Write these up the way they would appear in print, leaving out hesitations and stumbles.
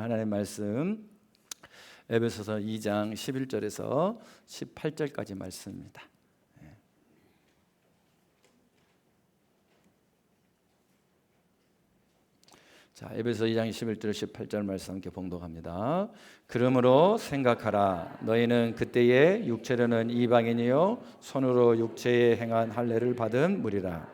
하나님의 말씀 에베소서 2장 11절에서 18절까지 말씀입니다. 자, 에베소 2장 11절 18절 말씀 함께 봉독합니다. 그러므로 생각하라. 너희는 그때의 육체로는 이방인이요 손으로 육체에 행한 할례를 받은 무리라.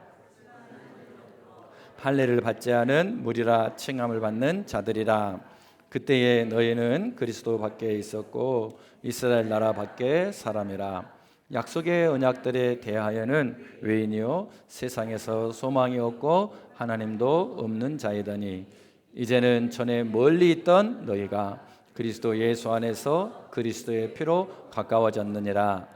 할례를 받지 않은 무리라 칭함을 받는 자들이라. 그때에 너희는 그리스도 밖에 있었고 이스라엘 나라 밖에 사람이라. 약속의 언약들에 대하여는 외인이요 세상에서 소망이 없고 하나님도 없는 자이더니 이제는 전에 멀리 있던 너희가 그리스도 예수 안에서 그리스도의 피로 가까워졌느니라.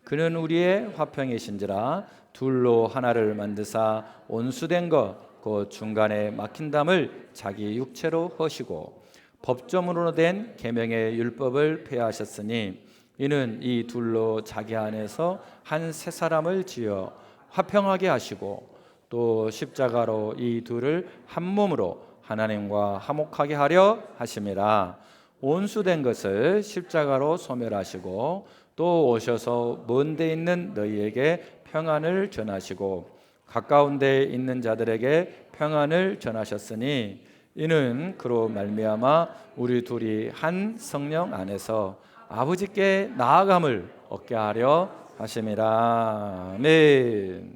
그는 우리의 화평이신지라 둘로 하나를 만드사 온수된 것 그 중간에 막힌 담을 자기 육체로 허시고 법조문으로 된 계명의 율법을 폐하셨으니 이는 이 둘로 자기 안에서 한 새 사람을 지어 화평하게 하시고 또 십자가로 이 둘을 한 몸으로 하나님과 화목하게 하려 하심이라. 온수된 것을 십자가로 소멸하시고 또 오셔서 먼 데 있는 너희에게 평안을 전하시고 가까운 데 있는 자들에게 평안을 전하셨으니 이는 그로 말미암아 우리 둘이 한 성령 안에서 아버지께 나아감을 얻게 하려 하심이라. 아멘.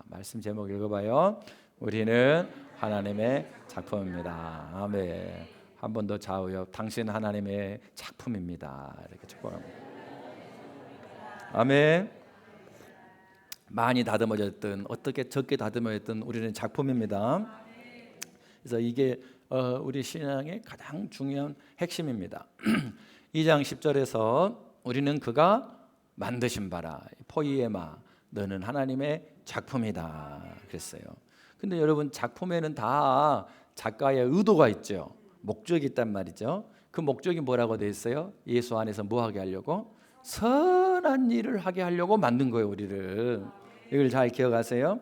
말씀 제목 읽어봐요. 우리는 하나님의 작품입니다. 아멘. 한 번 더 좌우요. 당신 하나님의 작품입니다. 이렇게 축복합니다. 아멘. 많이 다듬어졌든 어떻게 적게 다듬어졌든 우리는 작품입니다. 그래서 이게 우리 신앙의 가장 중요한 핵심입니다. 2장 10절에서 우리는 그가 만드신 바라 포이에마 너는 하나님의 작품이다 그랬어요. 근데 여러분 작품에는 다 작가의 의도가 있죠. 목적이 있단 말이죠. 그 목적이 뭐라고 되어 있어요? 예수 안에서 뭐 하게 하려고? 선한 일을 하게 하려고 만든 거예요. 우리를. 이걸 잘 기억하세요.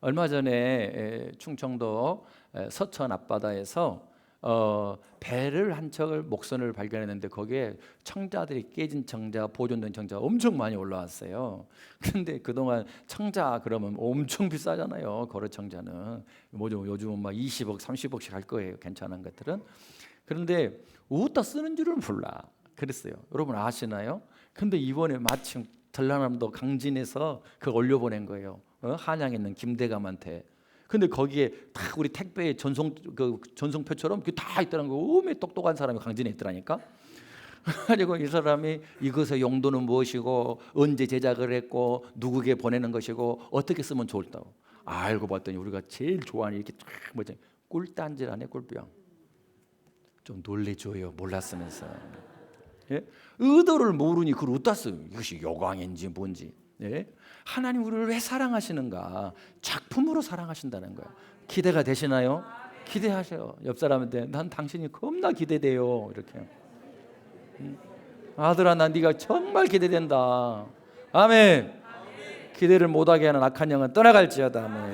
얼마 전에 충청도 서천 앞바다에서 배를 한 척을 목선을 발견했는데 거기에 청자들이 깨진 청자, 보존된 청자 엄청 많이 올라왔어요. 그런데 그동안 청자 그러면 엄청 비싸잖아요. 거래 청자는 뭐죠? 요즘은 막 20억, 30억씩 할 거예요. 괜찮은 것들은. 그런데 어디다 쓰는 줄을 몰라. 그랬어요. 여러분 아시나요? 근데 이번에 마침 전라남도 강진에서 그걸 올려보낸 거예요. 한양에 있는 김대감한테. 근데 거기에 다 우리 택배 전송표처럼 다 있더라는 거. 엄청 똑똑한 사람이 강진에 있더라니까. 그리고 이 사람이 이것의 용도는 무엇이고 언제 제작을 했고 누구에게 보내는 것이고 어떻게 쓰면 좋을까고 알고 봤더니 우리가 제일 좋아하는 이렇게 쫙 뭐지 꿀단질 안에 꿀병. 좀 놀래줘요. 몰랐으면서. 예? 의도를 모르니 그걸 어디다 써요? 이것이 요강인지 뭔지. 예? 하나님 우리를 왜 사랑하시는가? 작품으로 사랑하신다는 거예요. 기대가 되시나요? 기대하세요. 옆 사람한테 난 당신이 겁나 기대돼요. 이렇게. 아들아 난 네가 정말 기대된다. 아멘. 기대를 못하게 하는 악한 영은 떠나갈지어다. 아멘.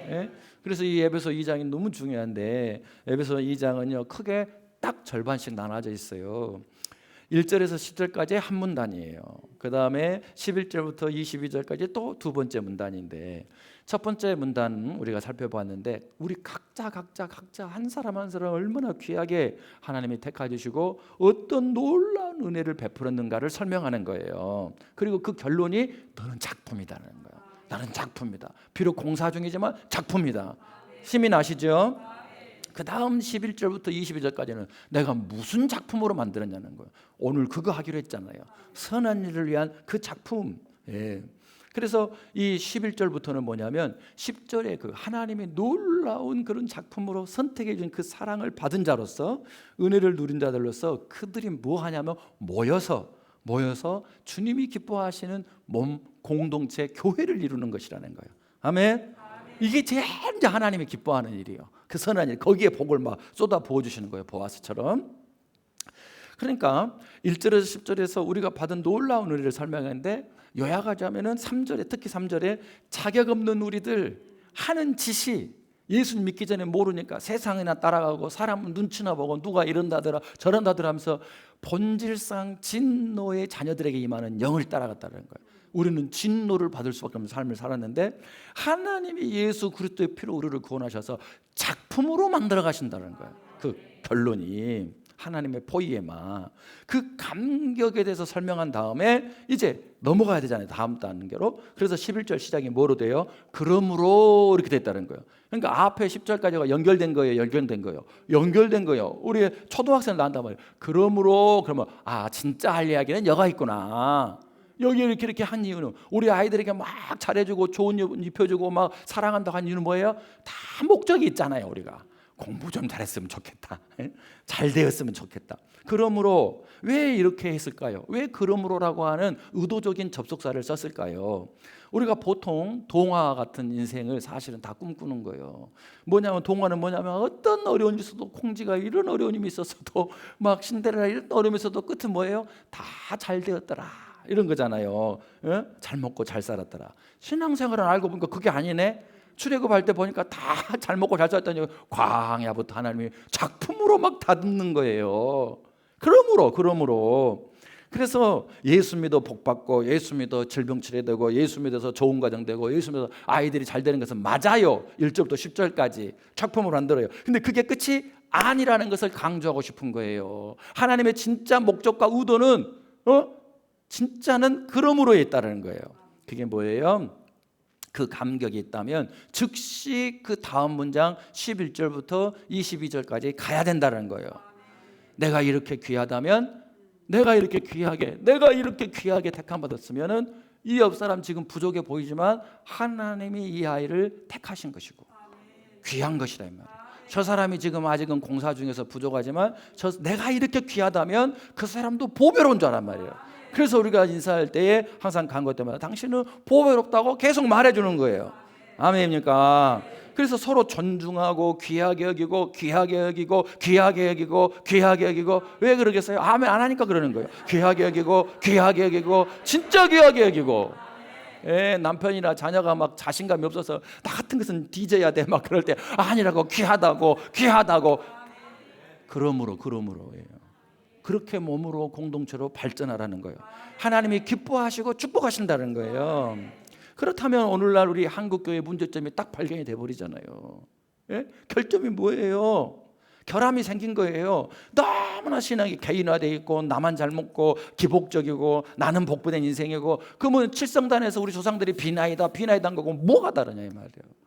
예? 그래서 이 에베소 2장이 너무 중요한데 에베소 2장은요 크게 딱 절반씩 나눠져 있어요. 1절에서 10절까지 한 문단이에요. 그 다음에 11절부터 22절까지 또 두 번째 문단인데 첫 번째 문단 우리가 살펴보았는데 우리 각자 한 사람 한 사람 얼마나 귀하게 하나님이 택하주시고 어떤 놀라운 은혜를 베풀었는가를 설명하는 거예요. 그리고 그 결론이 너는 작품이다라는 거예요. 나는 작품이다. 비록 공사 중이지만 작품이다. 힘이 나시죠? 그 다음 11절부터 22절까지는 내가 무슨 작품으로 만들었냐는 거예요. 오늘 그거 하기로 했잖아요. 선한 일을 위한 그 작품. 예. 그래서 이 11절부터는 뭐냐면 10절에 그 하나님의 놀라운 그런 작품으로 선택해 준 그 사랑을 받은 자로서 은혜를 누린 자들로서 그들이 뭐 하냐면 모여서 주님이 기뻐하시는 몸 공동체 교회를 이루는 것이라는 거예요. 아멘. 이게 제일 하나님이 기뻐하는 일이에요. 그 선한 일 거기에 복을 막 쏟아 부어 주시는 거예요. 보아스처럼. 그러니까 1절에서 10절에서 우리가 받은 놀라운 은혜를 설명하는데 요약하자면은 3절에 특히 3절에 자격 없는 우리들 하는 짓이 예수님 믿기 전에 모르니까 세상이나 따라가고 사람 눈치나 보고 누가 이런다더라 저런다더라 하면서 본질상 진노의 자녀들에게 임하는 영을 따라갔다는 거예요. 우리는 진노를 받을 수밖에 없는 삶을 살았는데 하나님이 예수 그리스도의 피로 우리를 구원하셔서 작품으로 만들어 가신다는 거예요. 그 결론이 하나님의 포이에마. 그 감격에 대해서 설명한 다음에 이제 넘어가야 되잖아요. 다음 단계로. 그래서 11절 시작이 뭐로 돼요? 그러므로 이렇게 됐다는 거예요. 그러니까 앞에 10절까지가 연결된 거예요. 연결된 거예요. 우리 초등학생 나온단 말이에요. 그러므로 그러면 진짜 할 이야기는 여가 있구나. 여기 이렇게 한 이유는 우리 아이들에게 막 잘해주고 좋은 옷 입혀주고 막 사랑한다고 한 이유는 뭐예요? 다 목적이 있잖아요. 우리가 공부 좀 잘했으면 좋겠다. 잘 되었으면 좋겠다. 그러므로 왜 이렇게 했을까요? 왜 그러므로라고 하는 의도적인 접속사를 썼을까요? 우리가 보통 동화 같은 인생을 사실은 다 꿈꾸는 거예요. 동화는 뭐냐면 어떤 어려움이 있어도 콩쥐가 이런 어려움이 있었어도 막 신데렐라 이런 어려움이 있어도 끝은 뭐예요? 다 잘 되었더라 이런 거잖아요. 잘 먹고 잘 살았더라. 신앙생활은 알고 보니까 그게 아니네. 출애굽할 때 보니까 다 잘 먹고 잘 살았더니 광야부터 하나님이 작품으로 막 다듬는 거예요. 그러므로 그래서 예수 믿어 복 받고 예수 믿어 질병 치료되고 예수 믿어서 좋은 가정 되고 예수 믿어서 아이들이 잘 되는 것은 맞아요. 1절부터 10절까지 작품으로 만들어요. 근데 그게 끝이 아니라는 것을 강조하고 싶은 거예요. 하나님의 진짜 목적과 의도는 진짜는 그러므로에 있다는 거예요. 그게 뭐예요? 그 감격이 있다면 즉시 그 다음 문장 11절부터 22절까지 가야 된다는 거예요. 내가 이렇게 귀하다면 내가 이렇게 귀하게 택함 받았으면은 이 옆 사람 지금 부족해 보이지만 하나님이 이 아이를 택하신 것이고 귀한 것이다 이 말이에요. 저 사람이 지금 아직은 공사 중에서 부족하지만 내가 이렇게 귀하다면 그 사람도 보배로운 줄 알란 말이에요. 그래서 우리가 인사할 때에 항상 간구 때마다 당신은 보배롭다고 계속 말해주는 거예요. 아멘입니까? 그래서 서로 존중하고 귀하게 여기고 왜 그러겠어요? 아멘 안 하니까 그러는 거예요. 귀하게 여기고 진짜 귀하게 여기고. 남편이나 자녀가 막 자신감이 없어서 나 같은 것은 뒤져야 돼 막 그럴 때 아니라고 귀하다고 그러므로예요. 그렇게 몸으로 공동체로 발전하라는 거예요. 하나님이 기뻐하시고 축복하신다는 거예요. 그렇다면 오늘날 우리 한국교회 문제점이 딱 발견이 돼버리잖아요. 결점이 뭐예요? 결함이 생긴 거예요. 너무나 신앙이 개인화되어 있고 나만 잘 먹고 기복적이고 나는 복부된 인생이고 그러면 칠성단에서 우리 조상들이 비나이다 한 거고 뭐가 다르냐 이 말이에요.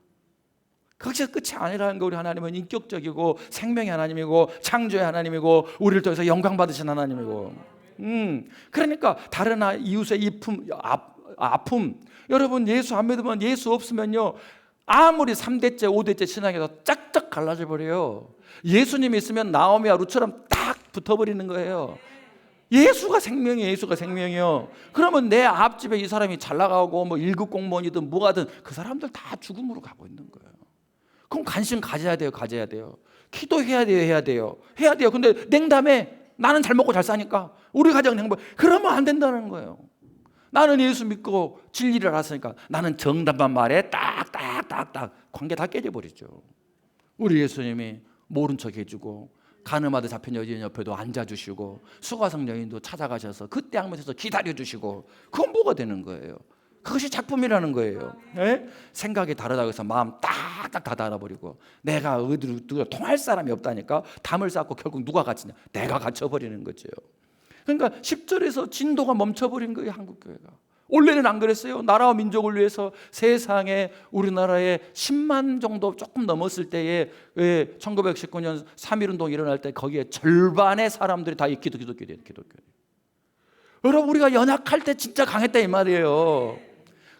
거기서 끝이 아니라는 거. 우리 하나님은 인격적이고 생명의 하나님이고 창조의 하나님이고 우리를 통해서 영광 받으신 하나님이고 그러니까 다른 이웃의 아픔 여러분 예수 안 믿으면 예수 없으면요 아무리 3대째 5대째 신앙에서 짝짝 갈라져 버려요. 예수님이 있으면 나오미와 룻처럼 딱 붙어버리는 거예요. 예수가 생명이요. 그러면 내 앞집에 이 사람이 잘 나가고 뭐 1급 공무원이든 뭐가든 그 사람들 다 죽음으로 가고 있는 거예요. 그럼 관심 가져야 돼요. 기도해야 돼요. 근데 냉담해. 나는 잘 먹고 잘 사니까 우리 가정 행복. 그러면 안 된다는 거예요. 나는 예수 믿고 진리를 알았으니까 나는 정답만 말해. 딱 관계 다 깨져버리죠. 우리 예수님이 모른 척 해주고 간음하다 잡힌 여인 옆에도 앉아주시고 수가성 여인도 찾아가셔서 그때 항문에서 기다려주시고 그건 뭐가 되는 거예요? 그것이 작품이라는 거예요. 생각이 다르다고 해서 마음 딱딱 다 닫아버리고 내가 어디로 누가 통할 사람이 없다니까 담을 쌓고 결국 누가 갇히냐? 내가 갇혀버리는 거죠. 그러니까 10절에서 진도가 멈춰버린 거예요. 한국교회가 원래는 안 그랬어요. 나라와 민족을 위해서 세상에 우리나라에 10만 정도 조금 넘었을 때에 1919년 3.1운동이 일어날 때 거기에 절반의 사람들이 다 기독교예요. 여러분 우리가 연약할 때 진짜 강했다 이 말이에요.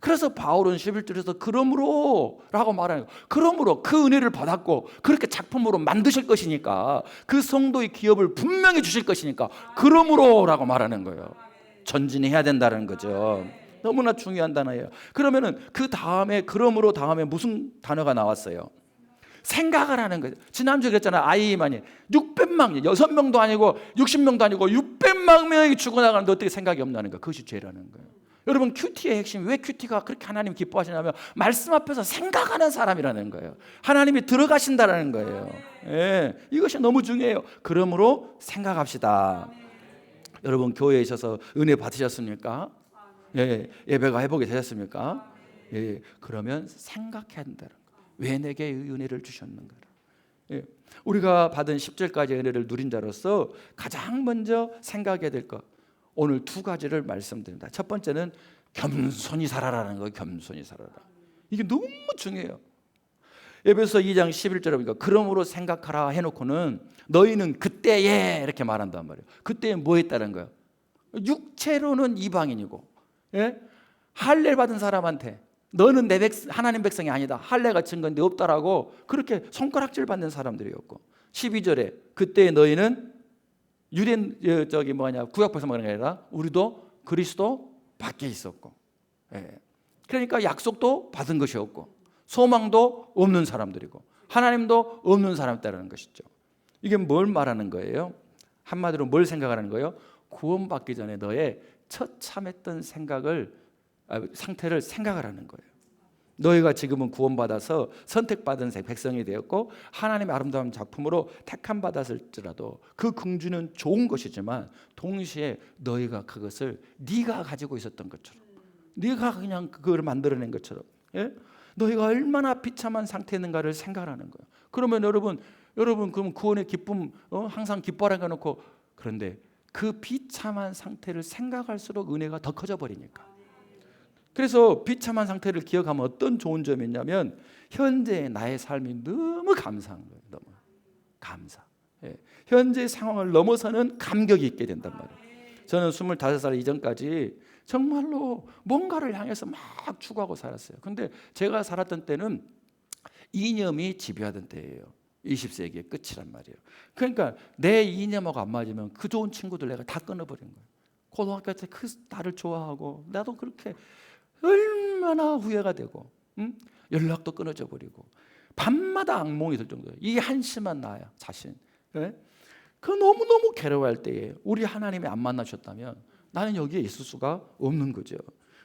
그래서 바울은 11절에서 그러므로라고 말하는 거예요. 그러므로 그 은혜를 받았고 그렇게 작품으로 만드실 것이니까 그 성도의 기업을 분명히 주실 것이니까 그러므로라고 말하는 거예요. 전진해야 된다는 거죠. 너무나 중요한 단어예요. 그러면은 그 다음에 그러므로 다음에 무슨 단어가 나왔어요? 생각을 하는 거예요. 지난주에 그랬잖아요. 아이만이 600만 6명도 아니고 60명도 아니고 600만 명이 죽어나가는데 어떻게 생각이 없나는 거예요. 그것이 죄라는 거예요. 여러분 큐티의 핵심, 왜 큐티가 그렇게 하나님 기뻐하시냐면 말씀 앞에서 생각하는 사람이라는 거예요. 하나님이 들어가신다라는 거예요. 예, 이것이 너무 중요해요. 그러므로 생각합시다. 여러분 교회에 있어서 은혜 받으셨습니까? 예, 예배가 회복이 되셨습니까? 예, 그러면 생각해야 된다는 거예요. 왜 내게 이 은혜를 주셨는가? 예, 우리가 받은 10절까지의 은혜를 누린 자로서 가장 먼저 생각해야 될 것, 오늘 두 가지를 말씀드립니다. 첫 번째는 겸손히 살아라는 거예요. 겸손히 살아라. 이게 너무 중요해요. 에베소 2장 11절에 보니까 그러므로 생각하라 해놓고는 너희는 그때에 이렇게 말한단 말이에요. 그때에 뭐 했다는 거예요? 육체로는 이방인이고, 예? 할례 받은 사람한테 너는 내 하나님 백성이 아니다, 할례가 증거인데 없다라고 그렇게 손가락질 받는 사람들이었고, 12절에 그때에 너희는 유대 구약 백성 말하는 게 아니라 우리도 그리스도 밖에 있었고, 예. 그러니까 약속도 받은 것이 없고 소망도 없는 사람들이고 하나님도 없는 사람이라는 것이죠. 이게 뭘 말하는 거예요? 한마디로 뭘 생각하는 거예요? 구원받기 전에 너의 처참했던 상태를 생각하라는 거예요. 너희가 지금은 구원받아서 선택받은 백성이 되었고 하나님의 아름다운 작품으로 택함 받았을지라도 그 긍주는 좋은 것이지만 동시에 너희가 그것을 네가 가지고 있었던 것처럼, 네가 그냥 그걸 만들어낸 것처럼, 예? 너희가 얼마나 비참한 상태였는가를 생각하는 거예요. 그러면 여러분 그럼 구원의 기쁨 항상 기뻐하라고 해놓고, 그런데 그 비참한 상태를 생각할수록 은혜가 더 커져 버리니까. 그래서 비참한 상태를 기억하면 어떤 좋은 점이 있냐면 현재의 나의 삶이 너무 감사한 거예요. 너무 감사. 예. 현재 상황을 넘어서는 감격이 있게 된단 말이에요. 저는 25살 이전까지 정말로 뭔가를 향해서 막 추구하고 살았어요. 근데 제가 살았던 때는 이념이 지배하던 때예요. 20세기의 끝이란 말이에요. 그러니까 내 이념하고 안 맞으면 그 좋은 친구들 내가 다 끊어버린 거예요. 고등학교 때 나를 좋아하고 나도 그렇게 얼마나 후회가 되고, 연락도 끊어져 버리고 밤마다 악몽이 들 정도예요. 이 한심한 나야 자신. 네? 그 너무너무 괴로워할 때에 우리 하나님이 안 만나셨다면 나는 여기에 있을 수가 없는 거죠.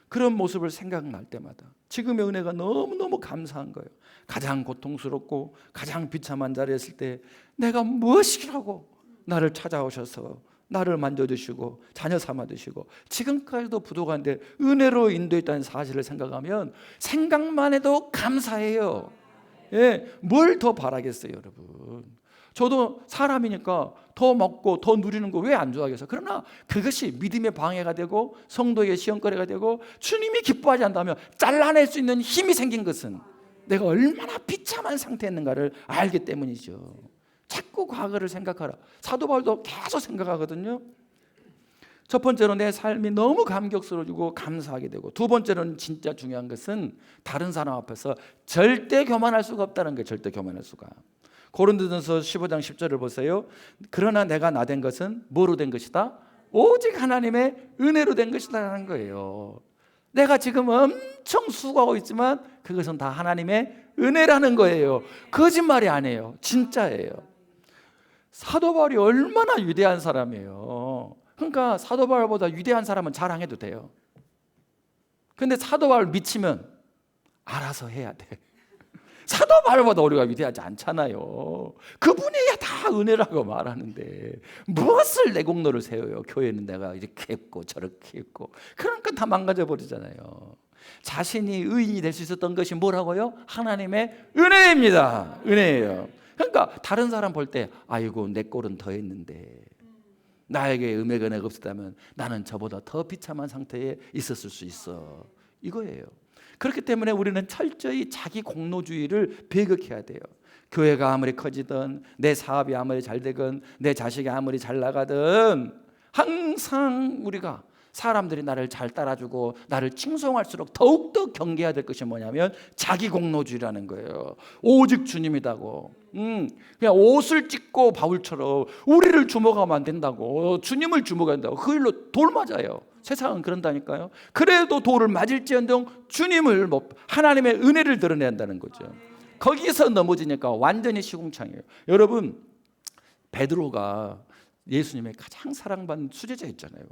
그런 모습을 생각날 때마다 지금의 은혜가 너무너무 감사한 거예요. 가장 고통스럽고 가장 비참한 자리에 있을 때 내가 무엇이라고 나를 찾아오셔서 나를 만져주시고 자녀 삼아주시고 지금까지도 부족한데 은혜로 인도했다는 사실을 생각하면 생각만 해도 감사해요. 예, 뭘 더 바라겠어요, 여러분. 저도 사람이니까 더 먹고 더 누리는 거 왜 안 좋아하겠어요? 그러나 그것이 믿음의 방해가 되고 성도의 시험거리가 되고 주님이 기뻐하지 않다면 잘라낼 수 있는 힘이 생긴 것은 내가 얼마나 비참한 상태였는가를 알기 때문이죠. 자꾸 과거를 생각하라. 사도 바울도 계속 생각하거든요. 첫 번째로 내 삶이 너무 감격스러워지고 감사하게 되고, 두 번째로는 진짜 중요한 것은 다른 사람 앞에서 절대 교만할 수가 없다는 거예요. 절대 교만할 수가. 고린도전서 15장 10절을 보세요. 그러나 내가 나 된 것은 뭐로 된 것이다? 오직 하나님의 은혜로 된 것이다라는 거예요. 내가 지금 엄청 수고하고 있지만 그것은 다 하나님의 은혜라는 거예요. 거짓말이 아니에요. 진짜예요. 사도 바울이 얼마나 위대한 사람이에요. 그러니까 사도 바울보다 위대한 사람은 자랑해도 돼요. 근데 사도 바울 미치면 알아서 해야 돼. 사도 바울보다 우리가 위대하지 않잖아요. 그분이야 다 은혜라고 말하는데 무엇을 내 공로를 세워요. 교회는 내가 이렇게 했고 저렇게 했고. 그러니까 다 망가져 버리잖아요. 자신이 의인이 될 수 있었던 것이 뭐라고요? 하나님의 은혜입니다. 은혜예요. 그러니까 다른 사람 볼 때 아이고 내 꼴은 더 했는데, 나에게 은혜가 없었다면 나는 저보다 더 비참한 상태에 있었을 수 있어, 이거예요. 그렇기 때문에 우리는 철저히 자기 공로주의를 배격해야 돼요. 교회가 아무리 커지든 내 사업이 아무리 잘 되건 내 자식이 아무리 잘 나가든 항상 우리가 사람들이 나를 잘 따라주고 나를 칭송할수록 더욱더 경계해야 될 것이 뭐냐면 자기 공로주의라는 거예요. 오직 주님이다고. 그냥 옷을 찢고 바울처럼 우리를 주목하면 안 된다고, 주님을 주목한다고 그 일로 돌 맞아요. 세상은 그런다니까요. 그래도 돌을 맞을지언정 주님을, 하나님의 은혜를 드러내야 한다는 거죠. 거기서 넘어지니까 완전히 시궁창이에요. 여러분, 베드로가 예수님의 가장 사랑받는 수제자였잖아요.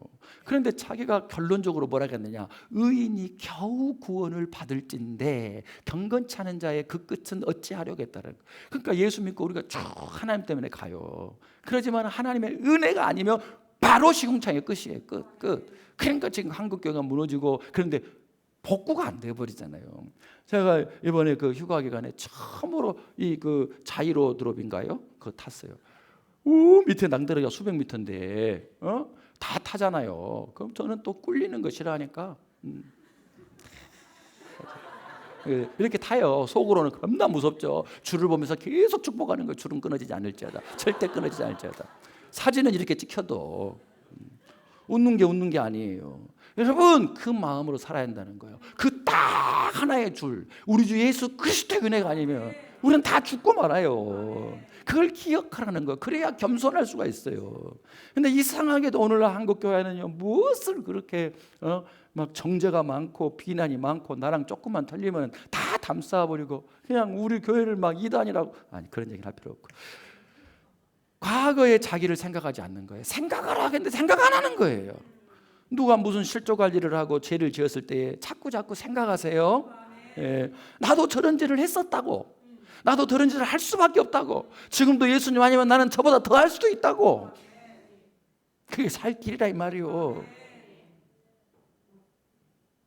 그런데 자기가 결론적으로 뭐라 했느냐, 의인이 겨우 구원을 받을진데 경건치 않은 자의 그 끝은 어찌하려겠다는. 그러니까 예수 믿고 우리가 쭉 하나님 때문에 가요. 그러지만 하나님의 은혜가 아니면 바로 시궁창의 끝이에요. 끝. 그러니까 지금 한국교회가 무너지고, 그런데 복구가 안 돼버리잖아요. 제가 이번에 그 휴가 기간에 처음으로 이 그 자이로 드롭인가요? 그거 탔어요. 밑에 낭떠러지가 수백 미터인데 다 타잖아요. 그럼 저는 또 꿀리는 거 싫어하니까 이렇게 타요. 속으로는 겁나 무섭죠. 줄을 보면서 계속 축복하는 거예요. 줄은 끊어지지 않을지어다. 절대 끊어지지 않을지어다. 사진은 이렇게 찍혀도 웃는 게 아니에요. 여러분, 그 마음으로 살아야 한다는 거예요. 그 딱 하나의 줄, 우리 주 예수 그리스도의 은혜가 아니면 우리는 다 죽고 말아요. 그걸 기억하라는 거예요. 그래야 겸손할 수가 있어요. 근데 이상하게도 오늘날 한국 교회는요, 무엇을 그렇게 막 정죄가 많고 비난이 많고 나랑 조금만 틀리면 다 담쌓아버리고 그냥 우리 교회를 막 이단이라고, 아니 그런 얘기를 할 필요 없고, 과거의 자기를 생각하지 않는 거예요. 생각을 하겠는데 생각 안 하는 거예요. 누가 무슨 실조 관리를 하고 죄를 지었을 때 자꾸 생각하세요. 예, 나도 저런 죄를 했었다고, 나도 저런 죄를 할 수밖에 없다고, 지금도 예수님 아니면 나는 저보다 더 할 수도 있다고. 그게 살 길이라 이 말이요.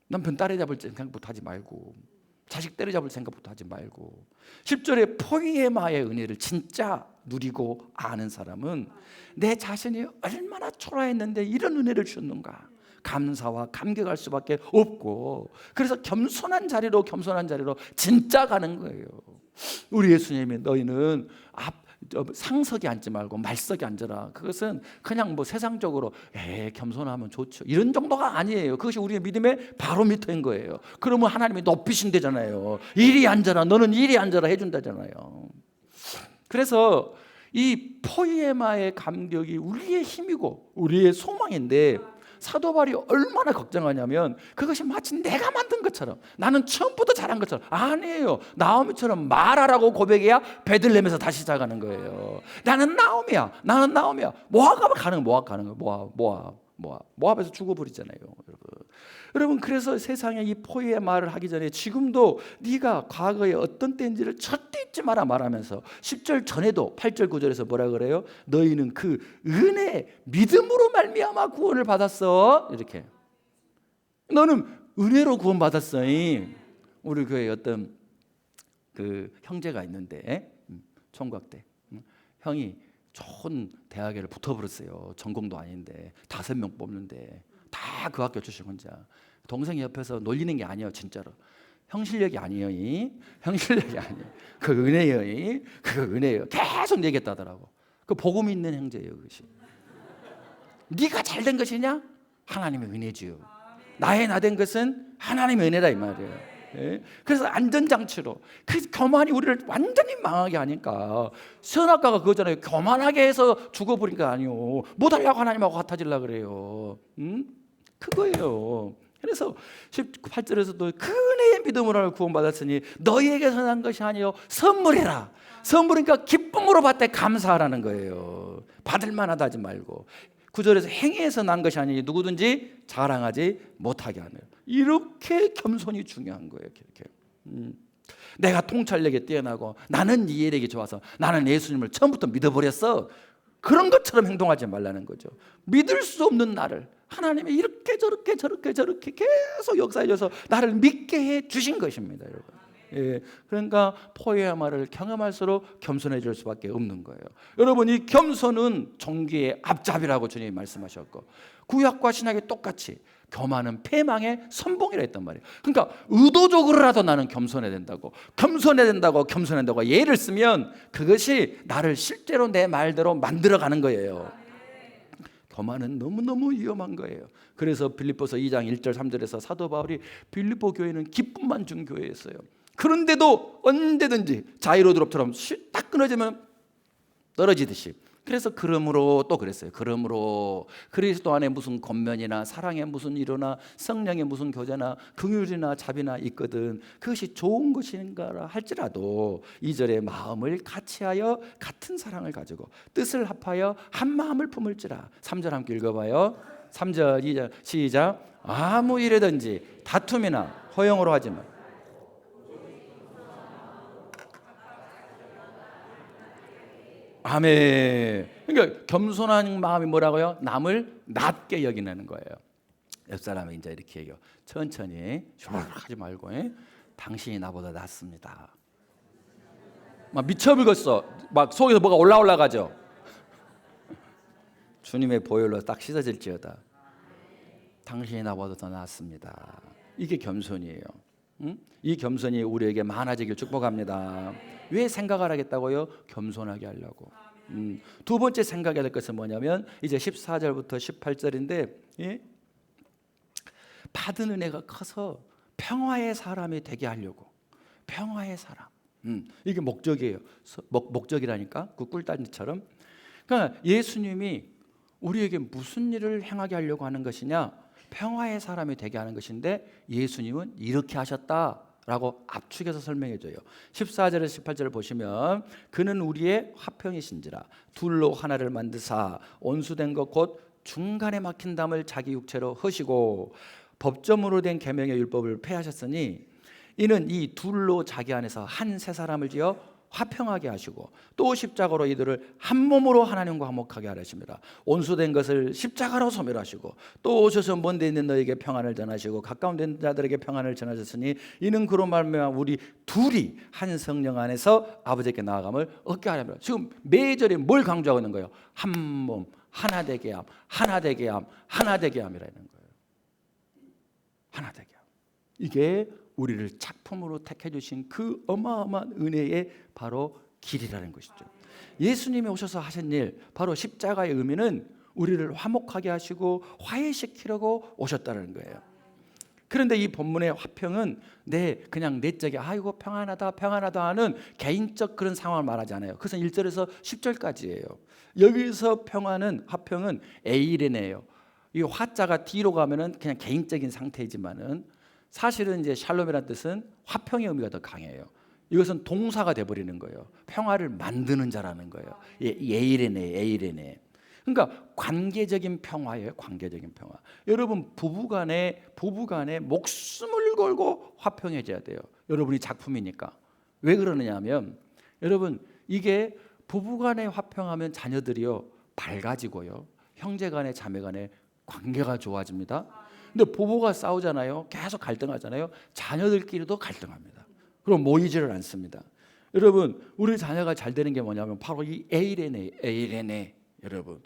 남편 따라잡을 생각부터 하지 말고, 자식 때려잡을 생각부터 하지 말고, 10절에 포이에마의 은혜를 진짜 누리고 아는 사람은 내 자신이 얼마나 초라했는데 이런 은혜를 주셨는가 감사와 감격할 수밖에 없고, 그래서 겸손한 자리로 진짜 가는 거예요. 우리 예수님이 너희는 상석에 앉지 말고 말석에 앉아라. 그것은 그냥 뭐 세상적으로 겸손하면 좋죠, 이런 정도가 아니에요. 그것이 우리의 믿음의 바로미터인 거예요. 그러면 하나님이 높이신다잖아요. 이리 앉아라, 너는 이리 앉아라 해준다잖아요. 그래서 이 포이에마의 감격이 우리의 힘이고 우리의 소망인데, 사도 바울이 얼마나 걱정하냐면 그것이 마치 내가 만든 것처럼, 나는 처음부터 잘한 것처럼. 아니에요. 나오미처럼 말하라고 고백해야 베들레헴에서 다시 시작하는 거예요. 나는 나오미야. 모압 가는 거예요. 모압에서 죽어버리잖아요, 여러분. 그래서 세상에 이 포위의 말을 하기 전에 지금도 네가 과거에 어떤 때인지를 절대 잊지 마라 말하면서 10절 전에도 8절 9절에서 뭐라 그래요? 너희는 그 은혜 믿음으로 말미암아 구원을 받았어. 이렇게. 너는 은혜로 구원 받았어. 우리 교회에 어떤 그 형제가 있는데 총각대 형이 좋은 대학에 붙어버렸어요. 전공도 아닌데 5명 뽑는데 다 그 학교 출신 혼자. 동생이 옆에서 놀리는 게 아니에요. 진짜로. 형 실력이 아니에요. 형 실력이 아니에요. 그 은혜예요. 그거 은혜예요. 계속 얘기했다더라고. 그 복음 있는 형제예요. 그것이. 네가 잘된 것이냐? 하나님의 은혜지요. 나의 나된 것은 하나님의 은혜다 이 말이에요. 예? 그래서 안전장치로, 그 교만이 우리를 완전히 망하게 하니까, 선악과가 그거잖아요. 교만하게 해서 죽어버린 거 아니요, 못하려고 하나님하고 같아지려고 그래요. 그거예요. 그래서 18절에서도 그 은혜의 믿음으로 구원받았으니 너희에게서 난 것이 아니요 선물이라. 선물이니까 기쁨으로 받되 감사하라는 거예요. 받을 만하다 하지 말고. 9절에서 행위에서 난 것이 아니니 누구든지 자랑하지 못하게 하네요. 이렇게 겸손이 중요한 거예요. 이렇게. 내가 통찰력이 뛰어나고 나는 이해력이 좋아서 나는 예수님을 처음부터 믿어버렸어, 그런 것처럼 행동하지 말라는 거죠. 믿을 수 없는 나를 하나님이 이렇게 저렇게 계속 역사해줘서 나를 믿게 해 주신 것입니다, 여러분. 예, 그러니까 포에마를 경험할수록 겸손해질 수밖에 없는 거예요. 여러분, 이 겸손은 종기의 앞잡이라고 주님이 말씀하셨고, 구약과 신약이 똑같이 교만은 패망의 선봉이라 했단 말이에요. 그러니까 의도적으로라도 나는 겸손해야 된다고 예를 쓰면 그것이 나를 실제로 내 말대로 만들어가는 거예요. 교만은 너무너무 위험한 거예요. 그래서 빌립보서 2장 1절 3절에서 사도 바울이 빌립보 교회는 기쁨만 준 교회였어요. 그런데도 언제든지 자이로 드롭처럼 딱 끊어지면 떨어지듯이 그래서 그러므로 또 그랬어요. 그러므로 그리스도 안에 무슨 권면이나 사랑에 무슨 이로나 성령의 무슨 교제나 긍휼이나 자비나 있거든 그것이 좋은 것인가 할지라도 2절에 마음을 같이하여 같은 사랑을 가지고 뜻을 합하여 한 마음을 품을지라. 3절 함께 읽어봐요. 3절 2절 시작. 아무 일이든지 다툼이나 허용으로 하지 마. 아멘. 그러니까 겸손한 마음이 뭐라고요? 남을 낮게 여기는 거예요. 옆 사람이 이제 이렇게 얘기해요. 천천히 하지 말고 당신이 나보다 낫습니다. 막 미쳐버렸어. 막 속에서 뭐가 올라가죠. 주님의 보혈로 딱 씻어질지어다. 당신이 나보다 더 낫습니다. 이게 겸손이에요. 응? 이 겸손이 우리에게 많아지길 축복합니다. 왜 생각을 하겠다고요? 겸손하게 하려고. 두 번째 생각해야 될 것은 뭐냐면 이제 14절부터 18절인데 받은 은혜가 커서 평화의 사람이 되게 하려고. 평화의 사람. 이게 목적이에요. 목적이라니까 그 꿀단지처럼. 그러니까 예수님이 우리에게 무슨 일을 행하게 하려고 하는 것이냐? 평화의 사람이 되게 하는 것인데 예수님은 이렇게 하셨다라고 압축해서 설명해줘요. 14절에서 18절을 보시면 그는 우리의 화평이신지라 둘로 하나를 만드사 온수된 것 곧 중간에 막힌 담을 자기 육체로 허시고 법점으로 된 계명의 율법을 폐하셨으니 이는 이 둘로 자기 안에서 한 세 사람을 지어 화평하게 하시고 또 십자가로 이들을 한 몸으로 하나님과 화목하게 하십니다. 온수된 것을 십자가로 소멸하시고 또 오셔서 먼 데 있는 너에게 평안을 전하시고 가까운 데 있는 자들에게 평안을 전하셨으니 이는 그로 말미암아 우리 둘이 한 성령 안에서 아버지께 나아감을 얻게 하렵니다. 지금 매절에 뭘 강조하고 있는 거예요? 한 몸 하나 되게 함, 하나 되게 함, 하나 되게 함이라는 거예요. 하나 되게 함. 이게 우리를 작품으로 택해 주신 그 어마어마한 은혜의 바로 길이라는 것이죠. 예수님이 오셔서 하신 일, 바로 십자가의 의미는 우리를 화목하게 하시고 화해시키려고 오셨다는 거예요. 그런데 이 본문의 화평은 그냥 내적에 아이고 평안하다 평안하다 하는 개인적 그런 상황을 말하지 않아요. 그것은 1절에서 10절까지예요. 여기서 화평은 에이레네예요. 이 화자가 뒤로 가면은 그냥 개인적인 상태이지만은 사실은 이제 샬롬이라는 뜻은 화평의 의미가 더 강해요. 이것은 동사가 돼버리는 거예요. 평화를 만드는 자라는 거예요. 에이레네. 그러니까 관계적인 평화예요. 관계적인 평화. 여러분 부부간에 목숨을 걸고 화평해져야 돼요. 여러분이 작품이니까. 왜 그러느냐면 여러분 이게 부부간에 화평하면 자녀들이요 밝아지고요. 형제간에 자매간에 관계가 좋아집니다. 근데 부부가 싸우잖아요. 계속 갈등하잖아요. 자녀들끼리도 갈등합니다. 그럼 모이지를 않습니다. 여러분 우리 자녀가 잘 되는 게 뭐냐면 바로 이 에이레네 여러분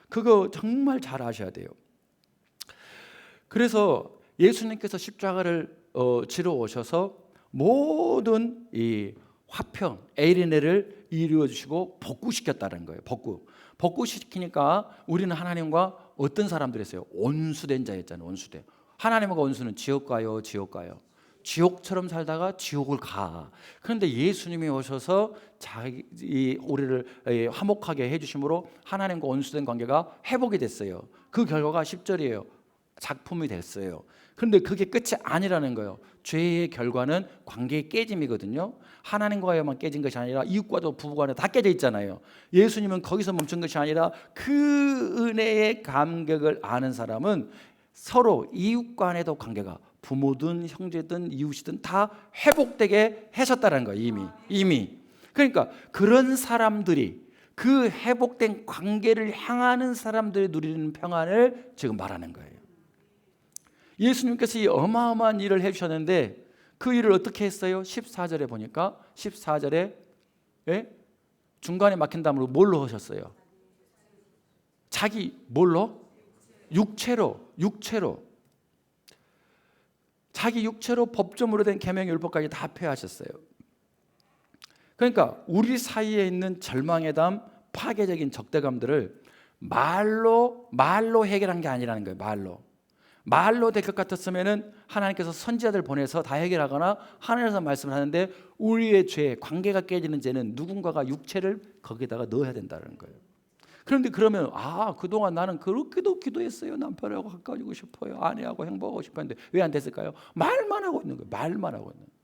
그거 정말 잘 아셔야 돼요. 그래서 예수님께서 십자가를 지러 오셔서 모든 이 화평 에이레네를 이루어 주시고 복구시켰다는 거예요. 복구시키니까 우리는 하나님과 어떤 사람들이었어요? 온수된 자였잖아요. 온수된. 하나님과 온수는 지옥 가요. 지옥처럼 살다가 지옥을 가. 그런데 예수님이 오셔서 우리를 화목하게 해주심으로 하나님과 온수된 관계가 회복이 됐어요. 그 결과가 10절이에요. 작품이 됐어요. 그런데 그게 끝이 아니라는 거예요. 죄의 결과는 관계의 깨짐이거든요. 하나님과만 깨진 것이 아니라 이웃과도 부부간에 다 깨져 있잖아요. 예수님은 거기서 멈춘 것이 아니라 그 은혜의 감격을 아는 사람은 서로 이웃간에도 관계가 부모든 형제든 이웃이든 다 회복되게 하셨다는 거예요. 이미. 그러니까 그런 사람들이 그 회복된 관계를 향하는 사람들이 누리는 평안을 지금 말하는 거예요. 예수님께서 이 어마어마한 일을 해주셨는데 그 일을 어떻게 했어요? 14절에 보니까 14절에 중간에 막힌 다음으로 뭘로 하셨어요? 자기 뭘로? 육체로 자기 육체로 법점으로 된 계명의 율법까지 다 폐하셨어요. 그러니까 우리 사이에 있는 절망의 담, 파괴적인 적대감들을 말로 해결한 게 아니라는 거예요. 말로 될 것 같았으면은 하나님께서 선지자들 보내서 다 해결하거나 하늘에서 말씀을 하는데 우리의 죄, 관계가 깨지는 죄는 누군가가 육체를 거기다가 넣어야 된다는 거예요. 그런데 그러면 그동안 나는 그렇게도 기도했어요. 남편하고 가까워지고 싶어요. 아내하고 행복하고 싶었는데 왜 안 됐을까요? 말만 하고 있는 거예요. 말만 하고 있는 거예요.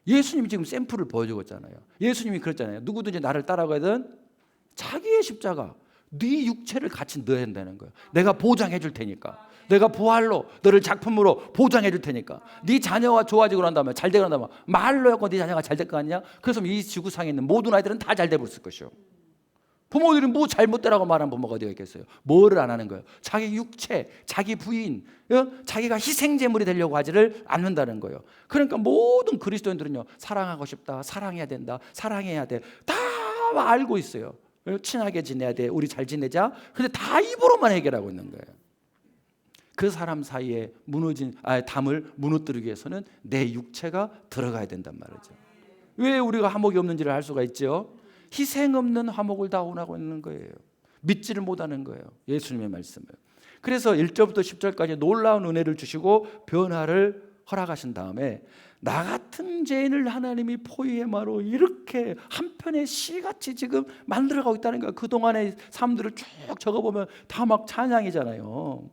예수님이 지금 샘플을 보여주고 있잖아요. 예수님이 그랬잖아요. 누구든지 나를 따라가든 자기의 십자가, 네 육체를 같이 넣어야 된다는 거예요. 내가 보장해 줄 테니까. 내가 부활로 너를 작품으로 보장해 줄 테니까. 네 자녀가 좋아지고 난다면, 잘 되고 난다면 말로 해서 네 자녀가 잘 될 거 아니냐? 그래서 이 지구상에 있는 모든 아이들은 다 잘 되고 있을 것이요. 부모들이 뭐 잘못되라고 말하는 부모가 어디가 있겠어요? 뭐를 안 하는 거예요? 자기 육체, 자기 부인, 자기가 희생제물이 되려고 하지를 않는다는 거예요. 그러니까 모든 그리스도인들은요, 사랑하고 싶다, 사랑해야 된다, 사랑해야 돼, 다 알고 있어요. 친하게 지내야 돼, 우리 잘 지내자. 근데 다 입으로만 해결하고 있는 거예요. 그 사람 사이에 무너진 담을 무너뜨리기 위해서는 내 육체가 들어가야 된단 말이죠. 왜 우리가 화목이 없는지를 알 수가 있죠. 희생 없는 화목을 다 원하고 있는 거예요. 믿지를 못하는 거예요. 예수님의 말씀을. 그래서 1절부터 10절까지 놀라운 은혜를 주시고 변화를 허락하신 다음에 나 같은 죄인을 하나님이 포위해마로 이렇게 한 편의 시같이 지금 만들어가고 있다는 거예요. 그동안의 삶들을 쭉 적어보면 다 막 찬양이잖아요.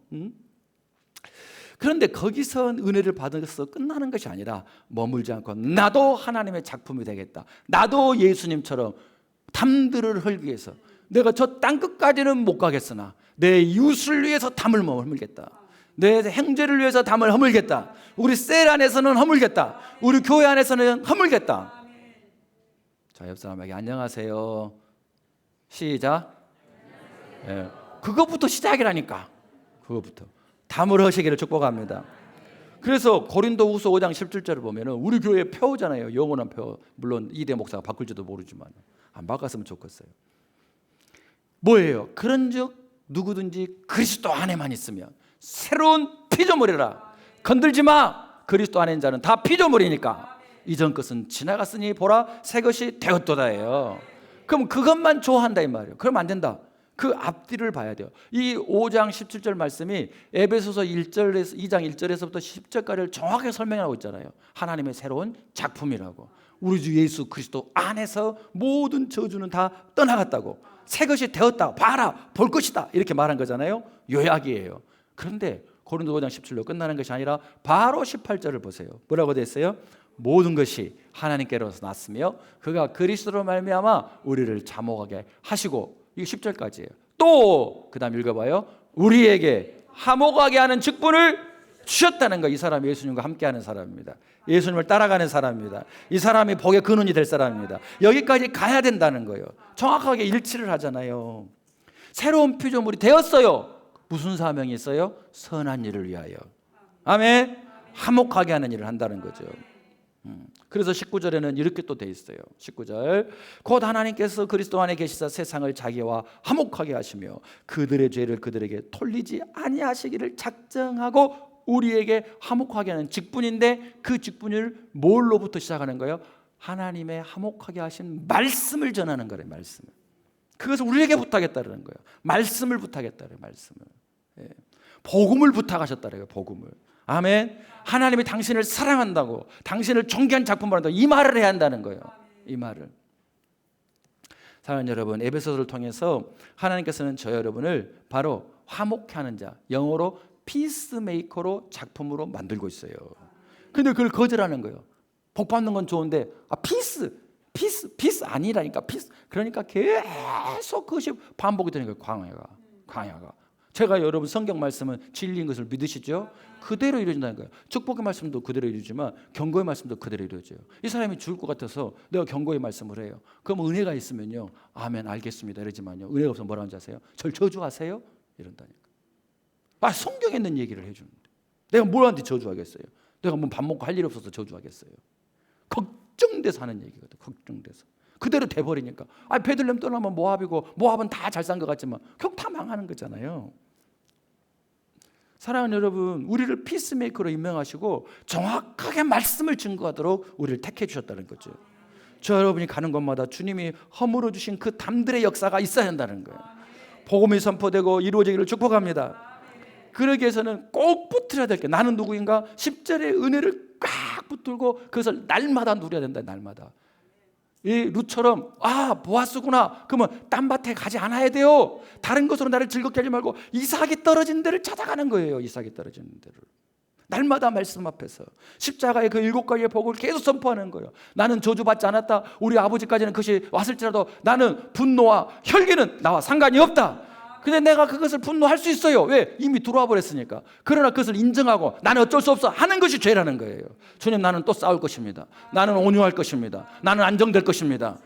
그런데 거기서 은혜를 받아서 끝나는 것이 아니라 머물지 않고 나도 하나님의 작품이 되겠다. 나도 예수님처럼 담들을 흘기 위해서 내가 저 땅끝까지는 못 가겠으나 내 이웃을 위해서 담을 허물겠다. 내 형제를 위해서 담을 허물겠다. 우리 셀 안에서는 허물겠다. 우리 교회 안에서는 허물겠다. 자, 옆 사람에게 안녕하세요. 시작. 예, 그것부터 시작이라니까. 그것부터 담을 하시기를 축복합니다. 그래서 고린도후서 5장 17절을 보면은 우리 교회 표잖아요. 영원한 표. 물론 이대 목사가 바꿀지도 모르지만 안 바꿨으면 좋겠어요. 뭐예요? 그런즉 누구든지 그리스도 안에만 있으면 새로운 피조물이라. 건들지 마. 그리스도 안에 있는 자는 다 피조물이니까 이전 것은 지나갔으니 보라 새 것이 되었도다예요. 그럼 그것만 좋아한다 이 말이에요. 그럼 안 된다. 그 앞뒤를 봐야 돼요. 이 5장 17절 말씀이 에베소서 1절에서 2장 1절에서부터 10절까지를 정확하게 설명하고 있잖아요. 하나님의 새로운 작품이라고. 우리 주 예수 그리스도 안에서 모든 저주는 다 떠나갔다고. 새 것이 되었다. 봐라. 볼 것이다. 이렇게 말한 거잖아요. 요약이에요. 그런데 고린도 5장 17절로 끝나는 것이 아니라 바로 18절을 보세요. 뭐라고 되어 있어요? 모든 것이 하나님께로서 났으며 그가 그리스도로 말미암아 우리를 자목하게 하시고, 이게 10절까지예요. 또 그 다음 읽어봐요. 우리에게 화목하게 하는 직분을 주셨다는 거. 이 사람이 예수님과 함께하는 사람입니다. 예수님을 따라가는 사람입니다. 이 사람이 복의 근원이 될 사람입니다. 여기까지 가야 된다는 거예요. 정확하게 일치를 하잖아요. 새로운 피조물이 되었어요. 무슨 사명이 있어요? 선한 일을 위하여. 아멘. 화목하게 하는 일을 한다는 거죠. 그래서 19절에는 이렇게 또 돼 있어요. 19절 곧 하나님께서 그리스도 안에 계시사 세상을 자기와 화목하게 하시며 그들의 죄를 그들에게 돌리지 아니하시기를 작정하고 우리에게 화목하게 하는 직분인데 그 직분을 뭘로부터 시작하는 거예요? 하나님의 화목하게 하신 말씀을 전하는 거래요. 말씀을. 그것을 우리에게 부탁했다는 거예요. 말씀을 부탁했다는 말씀을. 예. 복음을 부탁하셨다는 거예요. 복음을. 아멘. 하나님이 당신을 사랑한다고, 당신을 존귀한 작품을 한다고 이 말을 해야 한다는 거예요. 이 말을. 사랑하는 여러분, 에베소서를 통해서 하나님께서는 저 여러분을 바로 화목케 하는 자, 영어로 피스메이커로 작품으로 만들고 있어요. 근데 그걸 거절하는 거예요. 복 받는 건 좋은데 피스 아니라니까. 피스. 그러니까 계속 그것이 반복이 되는 거예요. 광야가. 제가 여러분 성경 말씀은 진리인 것을 믿으시죠? 그대로 이루어진다는 거예요. 축복의 말씀도 그대로 이루어지만 경고의 말씀도 그대로 이루어져요. 이 사람이 죽을 것 같아서 내가 경고의 말씀을 해요. 그럼 은혜가 있으면요, 아멘 알겠습니다 이러지만요, 은혜가 없으면 뭐라고 하는지 아세요? 절 저주하세요? 이런다니까. 성경에 있는 얘기를 해주는데 내가 뭘 하는데 저주하겠어요? 내가 뭐 밥 먹고 할 일 없어서 저주하겠어요? 걱정돼서 하는 얘기거든. 걱정돼서 그대로 돼버리니까. 베들레헴 떠나면 모압이고 모압은 다 잘 산 것 같지만 결국 다 망하는 거잖아요. 사랑하는 여러분, 우리를 피스메이커로 임명하시고 정확하게 말씀을 증거하도록 우리를 택해 주셨다는 거죠. 저 여러분이 가는 곳마다 주님이 허물어 주신 그 담들의 역사가 있어야 한다는 거예요. 복음이 선포되고 이루어지기를 축복합니다. 그러기 위해서는 꼭 붙들어야 될 게, 나는 누구인가? 10절의 은혜를 꽉 붙들고 그것을 날마다 누려야 된다. 날마다. 이 룻처럼 보아스구나. 그러면 딴 밭에 가지 않아야 돼요. 다른 것으로 나를 즐겁게 하지 말고 이삭이 떨어진 데를 찾아가는 거예요. 이삭이 떨어진 데를. 날마다 말씀 앞에서 십자가의 그 7가지의 복을 계속 선포하는 거예요. 나는 저주받지 않았다. 우리 아버지까지는 그것이 왔을지라도 나는 분노와 혈기는 나와 상관이 없다. 근데 내가 그것을 분노할 수 있어요. 왜? 이미 들어와 버렸으니까. 그러나 그것을 인정하고 나는 어쩔 수 없어 하는 것이 죄라는 거예요. 주님, 나는 또 싸울 것입니다. 나는 온유할 것입니다. 나는 안정될 것입니다.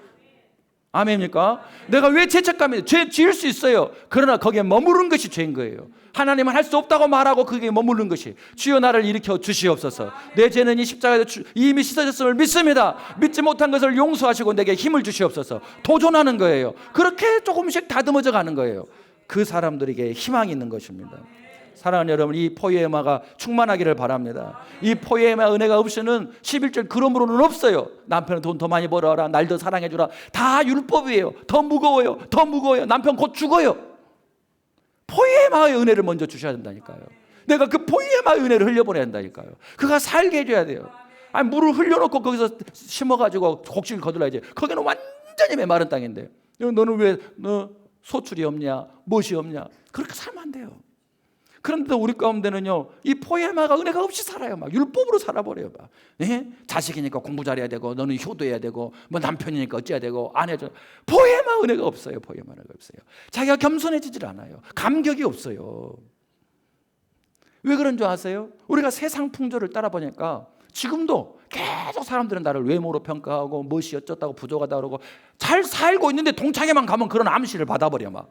아멘입니까? 내가 왜 죄책감이 죄 지을 수 있어요. 그러나 거기에 머무른 것이 죄인 거예요. 하나님은 할 수 없다고 말하고 그게 머무른 것이, 주여 나를 일으켜 주시옵소서. 내 죄는 이 십자가에서 이미 씻어졌음을 믿습니다. 믿지 못한 것을 용서하시고 내게 힘을 주시옵소서. 도전하는 거예요. 그렇게 조금씩 다듬어져 가는 거예요. 그 사람들에게 희망이 있는 것입니다. 사랑하는 여러분, 이 포에마가 충만하기를 바랍니다. 이 포에마 은혜가 없이는 11절 그러므로는 없어요. 남편은 돈 더 많이 벌어라, 날 더 사랑해주라. 다 율법이에요. 더 무거워요. 더 무거워요. 남편 곧 죽어요. 포에마의 은혜를 먼저 주셔야 된다니까요. 내가 그 포에마의 은혜를 흘려보내야 된다니까요. 그가 살게 해줘야 돼요. 아니, 물을 흘려놓고 거기서 심어가지고 곡식을 거둘러야지. 거기는 완전히 메마른 땅인데 너는 왜 너 소출이 없냐, 멋이 없냐, 그렇게 살면 안 돼요. 그런데 우리 가운데는요, 이 포에마가 은혜가 없이 살아요. 막 율법으로 살아버려요. 막. 예? 자식이니까 공부 잘해야 되고, 너는 효도해야 되고, 뭐 남편이니까 어찌해야 되고, 아내죠. 포에마 은혜가 없어요. 포에마 은혜가 없어요. 자기가 겸손해지질 않아요. 감격이 없어요. 왜 그런 줄 아세요? 우리가 세상 풍조를 따라 보니까 지금도 계속 사람들은 나를 외모로 평가하고 멋이 어쩌다고 부족하다 그러고, 잘 살고 있는데 동창회만 가면 그런 암시를 받아버려. 막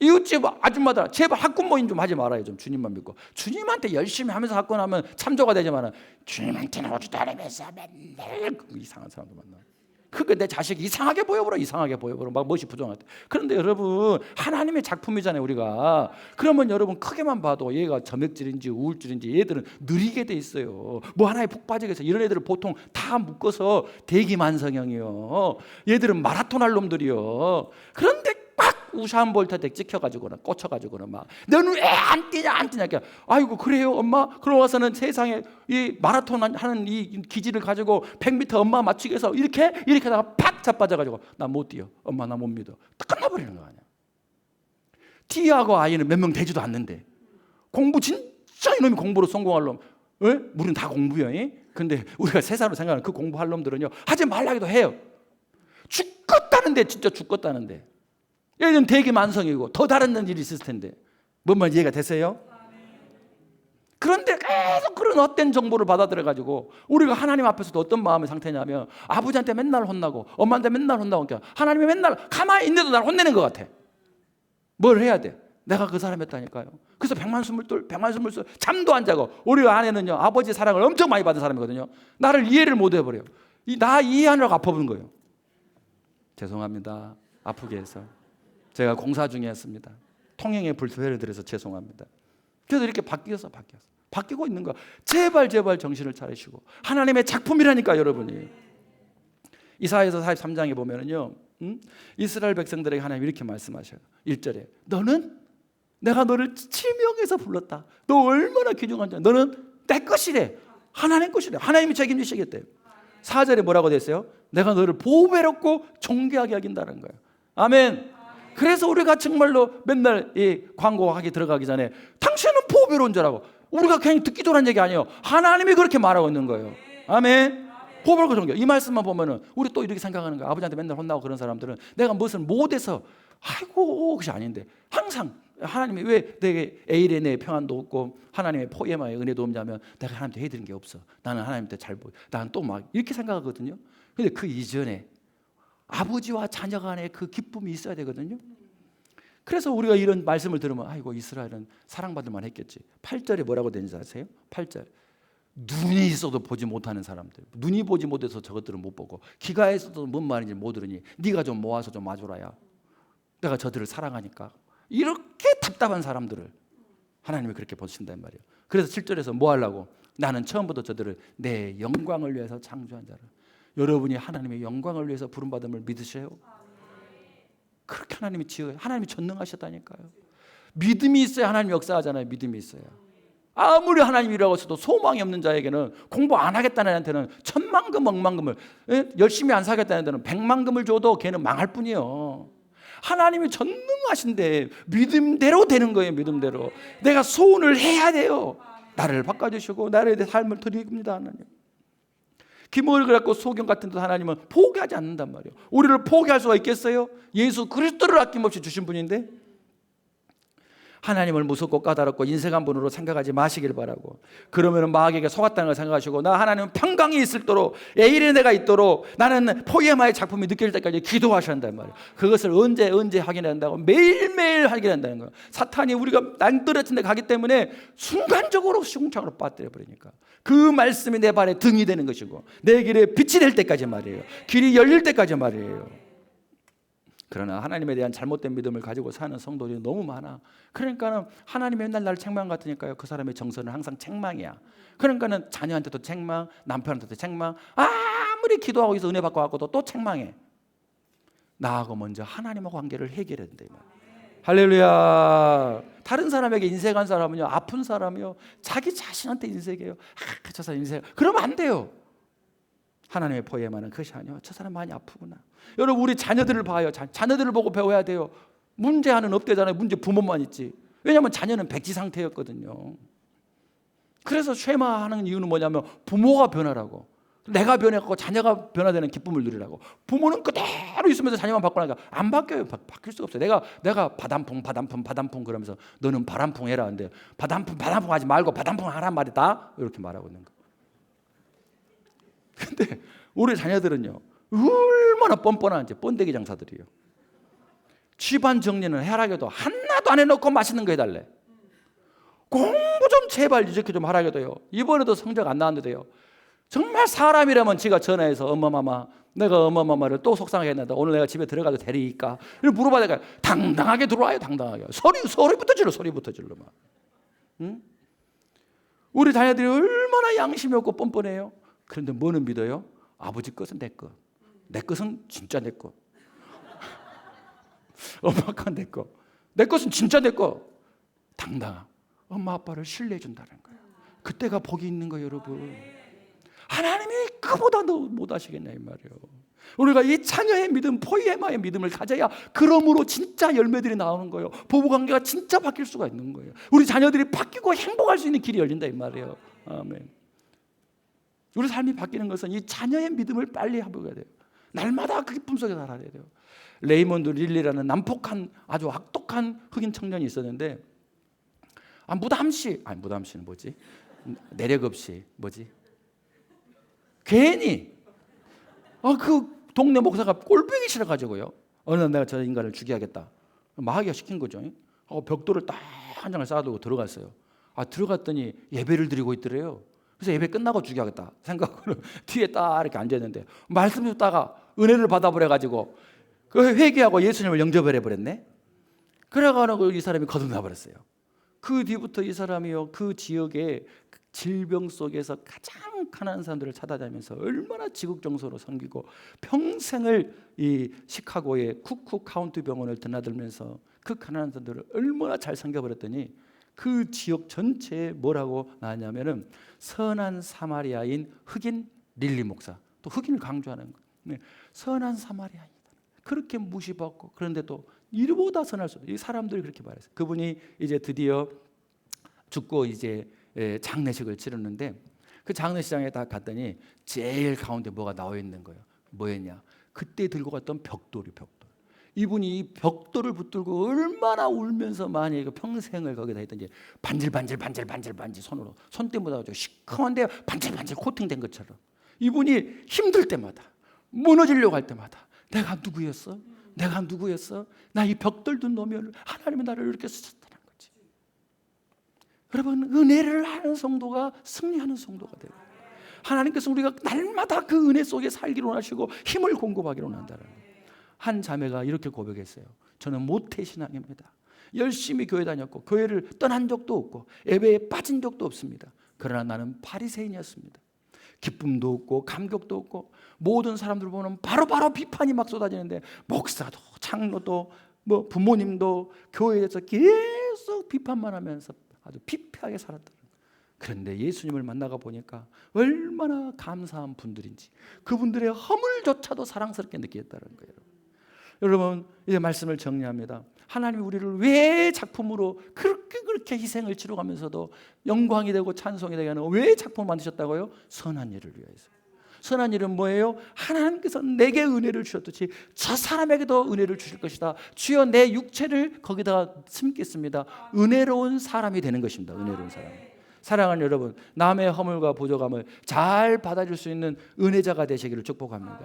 이웃집 아줌마들 제발 학군 모임 좀 하지 말아요. 좀 주님만 믿고 주님한테 열심히 하면서 학군하면 참조가 되지만 주님한테는 오지도 않으면서 맨날 이상한 사람들 만나. 그게 내 자식이 이상하게 보여버려. 이상하게 보여버려. 막 멋이 부족하다. 그런데 여러분, 하나님의 작품이잖아요, 우리가. 그러면 여러분 크게만 봐도 얘가 점액질인지 우울질인지 얘들은 느리게 돼 있어요. 뭐 하나에 푹 빠지게 해서 이런 애들을 보통 다 묶어서 대기만성형이요. 얘들은 마라톤 할 놈들이요. 그런데 막 우샤한 볼트덱 찍혀가지고는 꽂혀가지고는 막 너는 왜 안 뛰냐 안 뛰냐. 아이고 그래요 엄마. 그러고 와서는 세상에 이 마라톤 하는 이 기질을 가지고 100m 엄마 맞추기 위해서 이렇게 하다가 팍 자빠져가지고 나 못 뛰어. 엄마 나 못 믿어. 딱 끝나버리는 거 아니야. T하고 I는 몇 명 되지도 않는데 공부 진짜 이놈이 공부로 성공할 놈. 왜? 우리는 다 공부요. 근데 우리가 세상으로 생각하는 그 공부할 놈들은요 하지 말라기도 해요. 죽겠다는데 진짜 죽겠다는데. 얘는 되게 만성이고 더 다른 일이 있을 텐데 뭔 말인지 이해가 되세요? 그런데 계속 그런 헛된 정보를 받아들여가지고 우리가 하나님 앞에서도 어떤 마음의 상태냐면 아버지한테 맨날 혼나고 엄마한테 맨날 혼나고 그러니까 하나님이 맨날 가만히 있는데도 날 혼내는 것 같아. 뭘 해야 돼? 내가 그 사람이었다니까요. 그래서 백만스물둘 잠도 안 자고 우리 아내는요 아버지 사랑을 엄청 많이 받은 사람이거든요. 나를 이해를 못 해버려요. 나 이해하느라고 아파보는 거예요. 죄송합니다. 아프게 해서. 제가 공사 중이었습니다. 통행에 불편을 드려서 죄송합니다. 그래서 이렇게 바뀌고 있는 거야. 제발 정신을 차리시고 하나님의 작품이라니까 여러분이. 이사야서 43장에 보면은요, 이스라엘 백성들에게 하나님 이렇게 말씀하셔요. 1절에 너는 내가 너를 지명해서 불렀다. 너 얼마나 귀중한지. 너는 내 것이래. 하나님 것이래. 하나님이 책임지시겠대요. 4절에 뭐라고 됐어요? 내가 너를 보배롭고 존귀하게 여긴다는 거예요. 아멘. 그래서 우리가 정말로 맨날 이 광고하기 들어가기 전에 당신은 보배로운 자라고 우리가 그냥 듣기 좋은 얘기 아니에요. 하나님이 그렇게 말하고 있는 거예요. 아멘. 보배롭고 존귀. 이 말씀만 보면은 우리 또 이렇게 생각하는 거예요. 아버지한테 맨날 혼나고 그런 사람들은 내가 무엇을 못해서 아이고 그것이 아닌데 항상 하나님이 왜 내게 에일의 평안도 없고 하나님의 포에마의 은혜도 없냐면 내가 하나님한테 해드린 게 없어. 나는 하나님한테 잘 보여. 나는 또 막 이렇게 생각하거든요. 근데 그 이전에 아버지와 자녀 간의 그 기쁨이 있어야 되거든요. 그래서 우리가 이런 말씀을 들으면 아이고 이스라엘은 사랑받을 만 했겠지. 8절에 뭐라고 되는지 아세요? 8절. 눈이 있어도 보지 못하는 사람들. 눈이 보지 못해서 저것들은 못 보고 귀가 있어도 뭔 말인지 못 들으니 네가 좀 모아서 좀 와줘라야. 내가 저들을 사랑하니까. 이렇게 답답한 사람들을 하나님이 그렇게 보신단 말이에요. 그래서 7절에서 뭐 하려고? 나는 처음부터 저들을 내 영광을 위해서 창조한 자를. 여러분이 하나님의 영광을 위해서 부름받음을 믿으세요? 그렇게 하나님이 지어요. 하나님이 전능하셨다니까요. 믿음이 있어야 하나님 역사하잖아요. 믿음이 있어야. 아무리 하나님이라고 해서도 소망이 없는 자에게는, 공부 안 하겠다는 애한테는 1,000만금 억만금을, 열심히 안 사겠다는 애한테는 100만금을 줘도 걔는 망할 뿐이요. 하나님이 전능하신데 믿음대로 되는 거예요. 믿음대로 내가 소원을 해야 돼요. 나를 바꿔주시고 나를 내 삶을 드립니다. 하나님 기모를 갖고 소경 같은 데 하나님은 포기하지 않는단 말이에요. 우리를 포기할 수가 있겠어요? 예수 그리스도를 아낌없이 주신 분인데. 하나님을 무섭고 까다롭고 인색한 분으로 생각하지 마시길 바라고, 그러면 마귀에게 속았다는 걸 생각하시고, 나 하나님은 평강이 있도록, 내일의 내가 있도록 나는 포에마의 작품이 느껴질 때까지 기도하셔야 한단 말이에요. 그것을 언제 확인한다고? 매일매일 확인한다는 거예요. 사탄이 우리가 낭떠러진 데 가기 때문에 순간적으로 시궁창으로 빠뜨려 버리니까 그 말씀이 내 발에 등이 되는 것이고 내 길에 빛이 될 때까지 말이에요. 길이 열릴 때까지 말이에요. 그러나 하나님에 대한 잘못된 믿음을 가지고 사는 성도들이 너무 많아. 그러니까는 하나님이 맨날 나를 책망 같으니까요, 그 사람의 정서는 항상 책망이야. 그러니까는 자녀한테도 책망, 남편한테도 책망, 아무리 기도하고 있어 은혜 받고 왔고도 또 책망해. 나하고 먼저 하나님하고 관계를 해결해야 된다. 할렐루야. 다른 사람에게 인색한 사람은요, 아픈 사람이요, 자기 자신한테 인색해요. 저 사람 인색. 그러면 안 돼요. 하나님의 포에마는 그것이 아니요, 저 사람 많이 아프구나. 여러분, 우리 자녀들을 봐요. 자녀들을 보고 배워야 돼요. 문제하는 없대잖아요. 문제 부모만 있지. 왜냐하면 자녀는 백지 상태였거든요. 그래서 쉐마하는 이유는 뭐냐면 부모가 변하라고, 내가 변해갖고 자녀가 변화되는 기쁨을 누리라고. 부모는 그대로 있으면서 자녀만 바꾸니까 안 바뀌어요. 바뀔 수가 없어요. 내가 바람풍 그러면서 너는 바람풍 해라 하는데, 바람풍 하지 말고 바람풍 하란 말이다 이렇게 말하고 있는 거예요. 근데 우리 자녀들은요, 얼마나 뻔뻔한지, 번데기 장사들이에요. 집안 정리는 해라게도 하나도 안 해놓고 맛있는 거 해달래. 공부 좀 제발 이렇게 좀 하라게도요, 이번에도 성적 안 나왔는데요, 정말 사람이라면 지가 전화해서 엄마마마, 내가 엄마마마를 또 속상하게 했는데 오늘 내가 집에 들어가도 되리까? 이렇게 물어봐야 당당하게 들어와요. 당당하게 소리부터 질러 막. 응? 우리 자녀들이 얼마나 양심이 없고 뻔뻔해요. 그런데 뭐는 믿어요? 아버지 것은 내 것, 내 것은 진짜 내 것, 엄마 건 내 것, 내 것은 진짜 내 것. 당당한 엄마 아빠를 신뢰해 준다는 거예요. 그때가 복이 있는 거예요. 여러분, 하나님이 그보다 더 못하시겠냐 이 말이에요. 우리가 이 자녀의 믿음, 포에마의 믿음을 가져야 그러므로 진짜 열매들이 나오는 거예요. 부부관계가 진짜 바뀔 수가 있는 거예요. 우리 자녀들이 바뀌고 행복할 수 있는 길이 열린다 이 말이에요. 아멘. 우리 삶이 바뀌는 것은 이 자녀의 믿음을 빨리 해보게 돼요. 날마다 그 기쁨 속에 살아야 돼요. 레이몬드 릴리라는 난폭한 아주 악독한 흑인 청년이 있었는데, 무담시는 뭐지? 내력 없이 뭐지? 괜히 그 동네 목사가 꼴보기 싫어가지고요, 어느 날 내가 저 인간을 죽여야겠다, 마귀가 시킨 거죠. 벽돌을 딱 한 장을 쌓아두고 들어갔어요. 들어갔더니 예배를 드리고 있더래요. 그래서 예배 끝나고 죽여야겠다 생각으로 뒤에 딱 이렇게 앉았는데, 말씀 듣다가 은혜를 받아버려가지고 그 회개하고 예수님을 영접을 해버렸네. 그래가지고 이 사람이 거듭나 버렸어요. 그 뒤부터 이 사람이요, 그 지역의 질병 속에서 가장 가난한 사람들을 찾아다니면서 얼마나 지극정성으로 섬기고, 평생을 이 시카고의 쿠크 카운티 병원을 드나들면서 그 가난한 사람들을 얼마나 잘 섬겨버렸더니 그 지역 전체에 뭐라고 나왔냐면은 선한 사마리아인 흑인 릴리 목사, 또 흑인을 강조하는 거예요. 선한 사마리아인, 그렇게 무시받고, 그런데 또 이보다 선할 수 없다. 이 사람들이 그렇게 말했어요. 그분이 이제 드디어 죽고 이제 장례식을 치렀는데, 그 장례식장에 딱 갔더니 제일 가운데 뭐가 나와 있는 거예요. 뭐였냐? 그때 들고 갔던 벽돌. 이분이 이 벽돌을 붙들고 얼마나 울면서 많이 평생을 거기다 했던지, 반질반질 손으로, 손때보다 시커먼데 반질반질 코팅된 것처럼 이분이 힘들 때마다, 무너지려고 할 때마다 내가 누구였어? 나 이 벽돌도 놓으면 하나님은 나를 이렇게 쓰셨다는 거지. 여러분, 은혜를 하는 성도가 승리하는 성도가 돼요. 하나님께서 우리가 날마다 그 은혜 속에 살기로 원하시고 힘을 공급하기로 원한다는 거예요. 한 자매가 이렇게 고백했어요. 저는 모태신앙입니다. 열심히 교회 다녔고 교회를 떠난 적도 없고 예배에 빠진 적도 없습니다. 그러나 나는 바리새인이었습니다. 기쁨도 없고 감격도 없고, 모든 사람들 보면 바로 비판이 막 쏟아지는데, 목사도 장로도 뭐 부모님도 교회에서 계속 비판만 하면서 아주 피폐하게 살았다. 그런데 예수님을 만나가 보니까 얼마나 감사한 분들인지, 그분들의 허물조차도 사랑스럽게 느꼈다는 거예요. 여러분, 이제 말씀을 정리합니다. 하나님이 우리를 왜 작품으로 그렇게 희생을 치러가면서도 영광이 되고 찬송이 되게 하는, 왜 작품을 만드셨다고요? 선한 일을 위해서. 선한 일은 뭐예요? 하나님께서 내게 은혜를 주셨듯이 저 사람에게도 은혜를 주실 것이다. 주여 내 육체를 거기다가 심겠습니다. 은혜로운 사람이 되는 것입니다. 은혜로운 사람. 사랑하는 여러분, 남의 허물과 부족함을 잘 받아줄 수 있는 은혜자가 되시기를 축복합니다.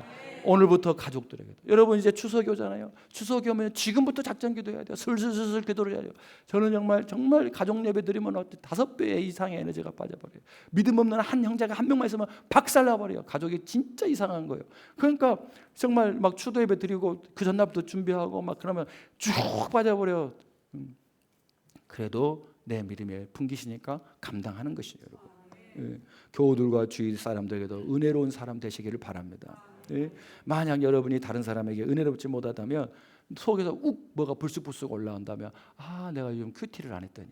오늘부터 가족들에게, 여러분 이제 추석이 오잖아요. 추석이 오면 지금부터 작전 기도해야 돼요. 슬슬 기도를 해야 돼요. 저는 정말 가족 예배 드리면 5배 이상의 에너지가 빠져버려요. 믿음 없는 한 형제가 한 명만 있으면 박살나버려요. 가족이 진짜 이상한 거예요. 그러니까 정말 막 추도 예배 드리고 그 전날부터 준비하고 막 그러면 쭉 빠져버려요. 그래도 내 믿음에 풍기시니까 감당하는 것이에요, 여러분. 교우들과 주위 사람들에게도 은혜로운 사람 되시기를 바랍니다. 만약 여러분이 다른 사람에게 은혜롭지 못하다면, 속에서 뭐가 불쑥불쑥 올라온다면, 내가 요즘 큐티를 안 했더니,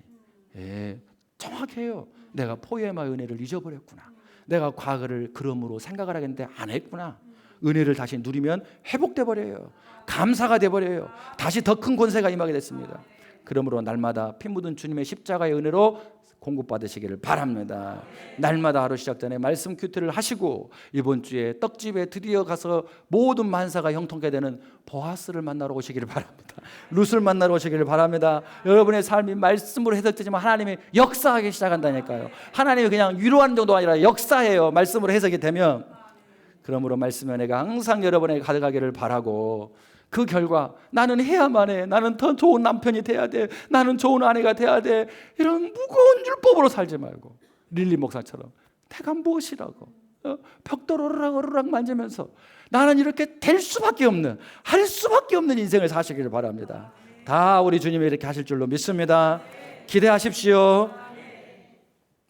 정확해요. 내가 포에마의 은혜를 잊어버렸구나. 내가 과거를 그러므로 생각을 하겠는데 안 했구나. 은혜를 다시 누리면 회복돼 버려요. 감사가 돼 버려요. 다시 더 큰 권세가 임하게 됐습니다. 그러므로 날마다 피 묻은 주님의 십자가의 은혜로 공급받으시기를 바랍니다. 날마다 하루 시작 전에 말씀 큐티를 하시고, 이번 주에 떡집에 드디어 가서 모든 만사가 형통케 되는 보아스를 만나러 오시기를 바랍니다. 룻을 만나러 오시기를 바랍니다. 여러분의 삶이 말씀으로 해석되지만 하나님이 역사하기 시작한다니까요. 하나님이 그냥 위로하는 정도가 아니라 역사해요. 말씀으로 해석이 되면. 그러므로 말씀의 은혜가 항상 여러분에게 가득하기를 바라고, 그 결과 나는 해야만 해, 나는 더 좋은 남편이 돼야 돼, 나는 좋은 아내가 돼야 돼, 이런 무거운 율법으로 살지 말고 릴리 목사처럼 내가 무엇이라고 벽돌 오르락 만지면서 나는 이렇게 될 수밖에 없는, 할 수밖에 없는 인생을 사시기를 바랍니다. 다 우리 주님이 이렇게 하실 줄로 믿습니다. 기대하십시오.